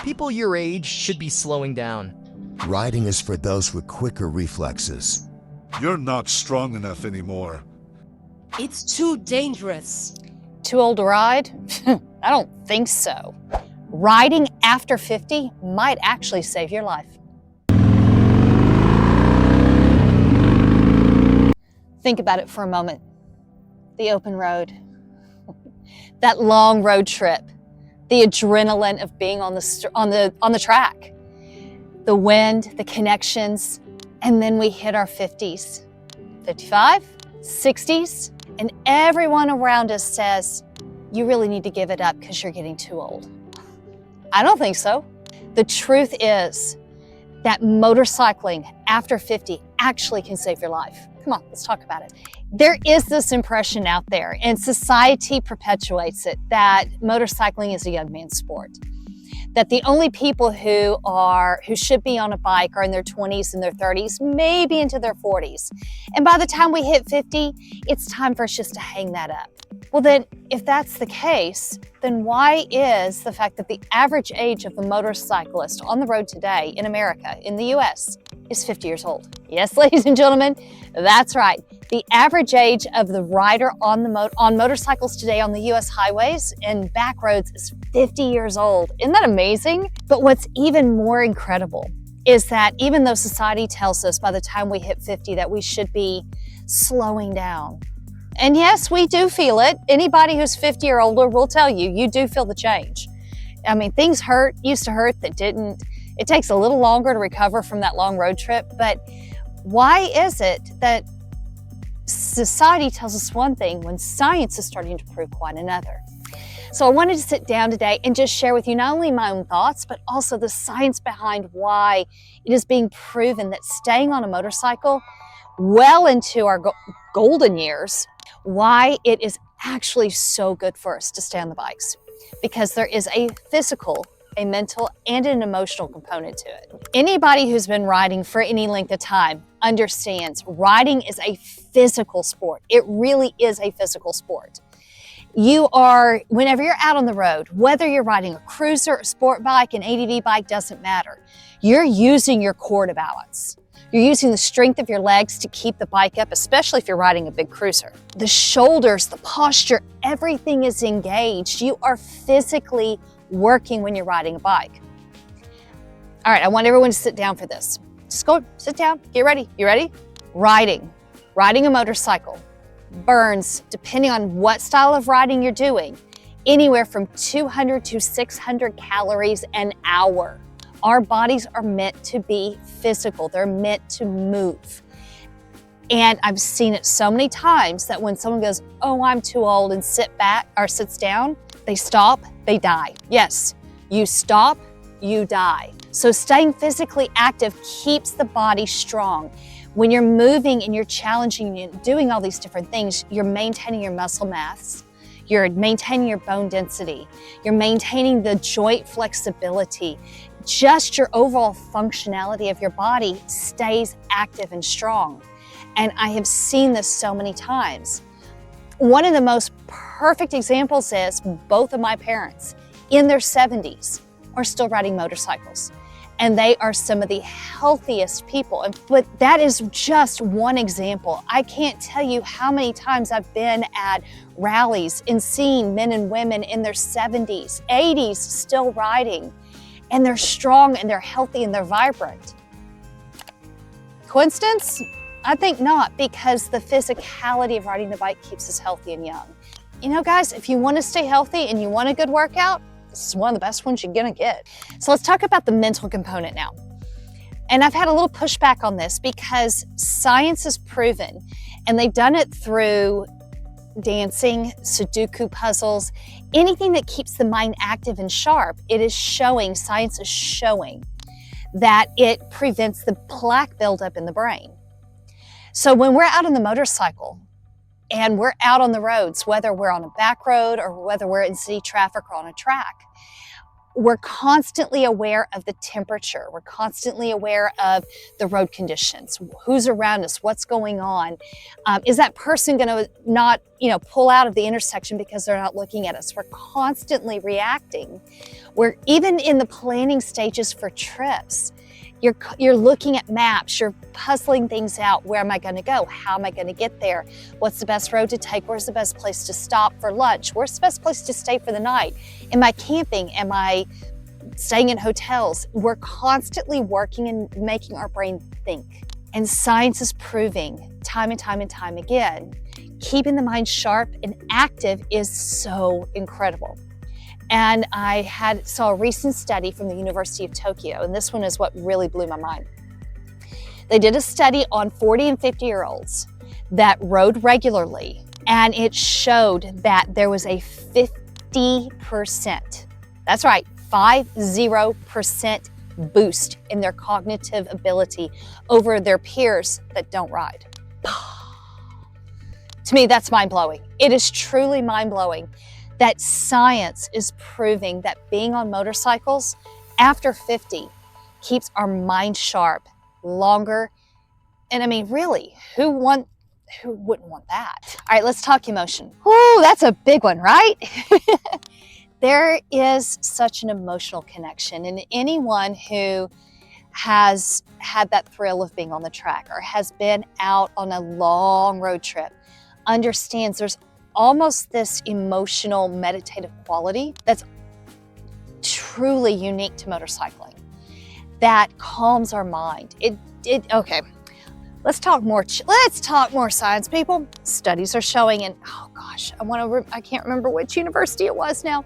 People your age should be slowing down. Riding is for those with quicker reflexes. You're not strong enough anymore. It's too dangerous. Too old to ride? I don't think so. Riding after 50 might actually save your life. Think about it for a moment. The open road, that long road trip, the adrenaline of being on the track, the wind, the connections, and then we hit our 50s, 55, 60s, and everyone around us says, you really need to give it up because you're getting too old. I don't think so. The truth is that motorcycling after 50 actually can save your life. Come on, let's talk about it. There is this impression out there, and society perpetuates it, that motorcycling is a young man's sport. That the only people who should be on a bike are in their 20s and their 30s, maybe into their 40s. And by the time we hit 50, it's time for us just to hang that up. Well then, if that's the case, then why is the fact that the average age of the motorcyclist on the road today in America, in the US, is 50 years old? Yes, ladies and gentlemen, that's right. The average age of the rider on motorcycles today on the US highways and back roads is 50 years old. Isn't that amazing? But what's even more incredible is that even though society tells us by the time we hit 50 that we should be slowing down, and yes, we do feel it. Anybody who's 50 or older will tell you, you do feel the change. I mean, things used to hurt that didn't. It takes a little longer to recover from that long road trip, but why is it that society tells us one thing when science is starting to prove quite another? So I wanted to sit down today and just share with you not only my own thoughts, but also the science behind why it is being proven that staying on a motorcycle well into our golden years, why it is actually so good for us to stay on the bikes. Because there is a physical, a mental, and an emotional component to it. Anybody who's been riding for any length of time understands riding is a physical sport. It really is a physical sport. Whenever you're out on the road, whether you're riding a cruiser, a sport bike, an ADV bike, doesn't matter. You're using your core to balance. You're using the strength of your legs to keep the bike up, especially if you're riding a big cruiser. The shoulders, the posture, everything is engaged. You are physically working when you're riding a bike. All right, I want everyone to sit down for this. Just go, sit down, get ready. You ready? Riding a motorcycle burns, depending on what style of riding you're doing, anywhere from 200 to 600 calories an hour. Our bodies are meant to be physical. They're meant to move. And I've seen it so many times that when someone goes, oh, I'm too old, and sits down, they stop, they die. Yes, you stop, you die. So staying physically active keeps the body strong. When you're moving and you're challenging and doing all these different things, you're maintaining your muscle mass. You're maintaining your bone density. You're maintaining the joint flexibility. Just your overall functionality of your body stays active and strong. And I have seen this so many times. One of the most perfect examples is both of my parents in their 70s are still riding motorcycles. And they are some of the healthiest people. But that is just one example. I can't tell you how many times I've been at rallies and seen men and women in their 70s, 80s still riding. And they're strong and they're healthy and they're vibrant. Coincidence? I think not, because the physicality of riding the bike keeps us healthy and young. You know, guys, if you want to stay healthy and you want a good workout, this is one of the best ones you're gonna get. So let's talk about the mental component now. And I've had a little pushback on this because science has proven, and they've done it through dancing, Sudoku puzzles, anything that keeps the mind active and sharp. Science is showing that it prevents the plaque buildup in the brain. So when we're out on the motorcycle and we're out on the roads, whether we're on a back road or whether we're in city traffic or on a track, we're constantly aware of the temperature. We're constantly aware of the road conditions, who's around us, what's going on. Is that person going to not, pull out of the intersection because they're not looking at us? We're constantly reacting. We're even in the planning stages for trips. You're looking at maps, you're puzzling things out. Where am I going to go? How am I going to get there? What's the best road to take? Where's the best place to stop for lunch? Where's the best place to stay for the night? Am I camping? Am I staying in hotels? We're constantly working and making our brain think. And science is proving time and time and time again, keeping the mind sharp and active is so incredible. And I saw a recent study from the University of Tokyo, and this one is what really blew my mind. They did a study on 40 and 50-year-olds that rode regularly, and it showed that there was a 50%, that's right, 50% boost in their cognitive ability over their peers that don't ride. To me, that's mind-blowing. It is truly mind-blowing that science is proving that being on motorcycles after 50 keeps our mind sharp longer. And I mean, really, who wouldn't want that? All right, let's talk emotion. Ooh, that's a big one, right? There is such an emotional connection, and anyone who has had that thrill of being on the track or has been out on a long road trip understands there's almost this emotional meditative quality that's truly unique to motorcycling that calms our mind. Okay, let's talk more science, people. Studies are showing, and oh gosh, I can't remember which university it was now,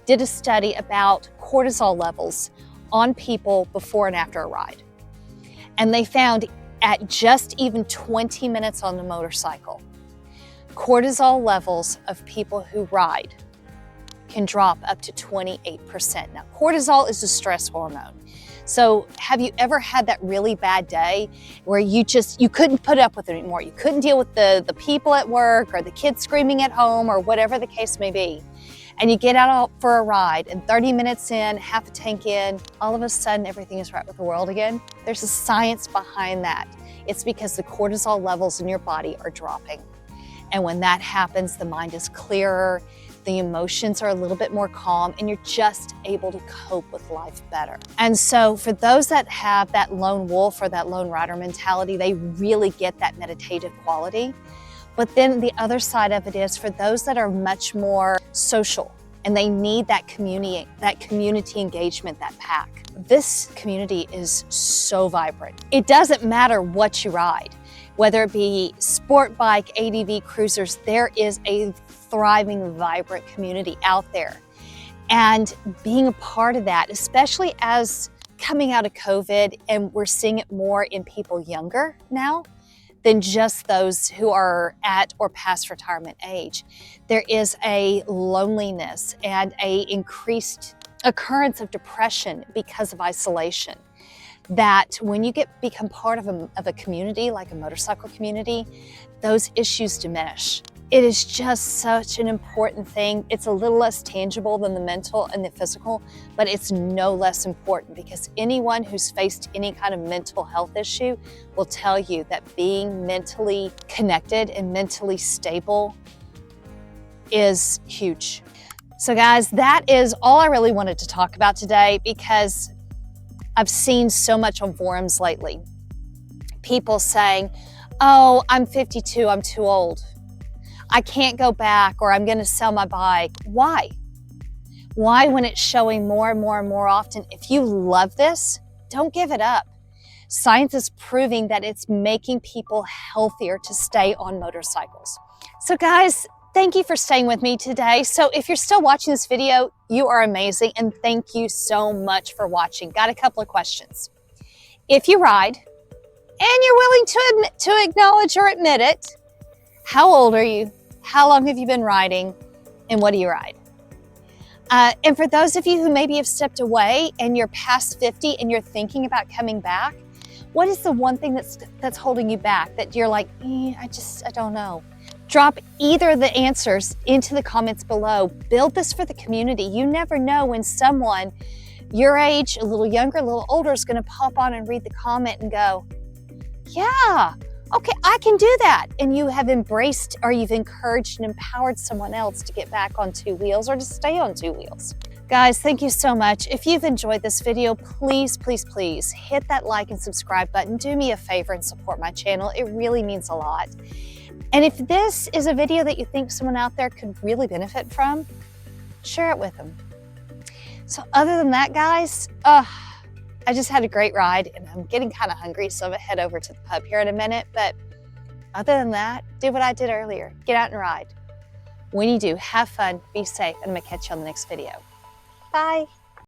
did a study about cortisol levels on people before and after a ride. And they found at just even 20 minutes on the motorcycle, cortisol levels of people who ride can drop up to 28%. Now, cortisol is a stress hormone. So have you ever had that really bad day where you couldn't put up with it anymore? You couldn't deal with the people at work or the kids screaming at home or whatever the case may be. And you get out for a ride, and 30 minutes in, half a tank in, all of a sudden everything is right with the world again. There's a science behind that. It's because the cortisol levels in your body are dropping. And when that happens, the mind is clearer, the emotions are a little bit more calm, and you're just able to cope with life better. And so for those that have that lone wolf or that lone rider mentality, they really get that meditative quality. But then the other side of it is for those that are much more social and they need that community engagement, that pack. This community is so vibrant. It doesn't matter what you ride. Whether it be sport bike, ADV, cruisers, there is a thriving, vibrant community out there. And being a part of that, especially as coming out of COVID, and we're seeing it more in people younger now than just those who are at or past retirement age, there is a loneliness and an increased occurrence of depression because of isolation. That when you become part of a community, like a motorcycle community, those issues diminish. It is just such an important thing. It's a little less tangible than the mental and the physical, but it's no less important because anyone who's faced any kind of mental health issue will tell you that being mentally connected and mentally stable is huge. So guys, that is all I really wanted to talk about today because I've seen so much on forums lately. People saying, oh, I'm 52, I'm too old. I can't go back, or I'm gonna sell my bike. Why? Why, when it's showing more and more and more often? If you love this, don't give it up. Science is proving that it's making people healthier to stay on motorcycles. So guys, thank you for staying with me today. So if you're still watching this video, you are amazing, and thank you so much for watching. Got a couple of questions. If you ride, and you're willing to acknowledge or admit it, how old are you? How long have you been riding? And what do you ride? And for those of you who maybe have stepped away and you're past 50 and you're thinking about coming back, what is the one thing that's holding you back that you're like, I don't know? Drop either of the answers into the comments below. Build this for the community. You never know when someone your age, a little younger, a little older, is going to pop on and read the comment and go, yeah, okay, I can do that. And you have embraced, or you've encouraged and empowered someone else to get back on 2 wheels or to stay on 2 wheels. Guys, thank you so much. If you've enjoyed this video, please, please, please hit that like and subscribe button. Do me a favor and support my channel. It really means a lot. And if this is a video that you think someone out there could really benefit from, share it with them. So other than that, guys, I just had a great ride and I'm getting kind of hungry, so I'm gonna head over to the pub here in a minute. But other than that, do what I did earlier. Get out and ride. When you do, have fun, be safe, and I'm gonna catch you on the next video. Bye.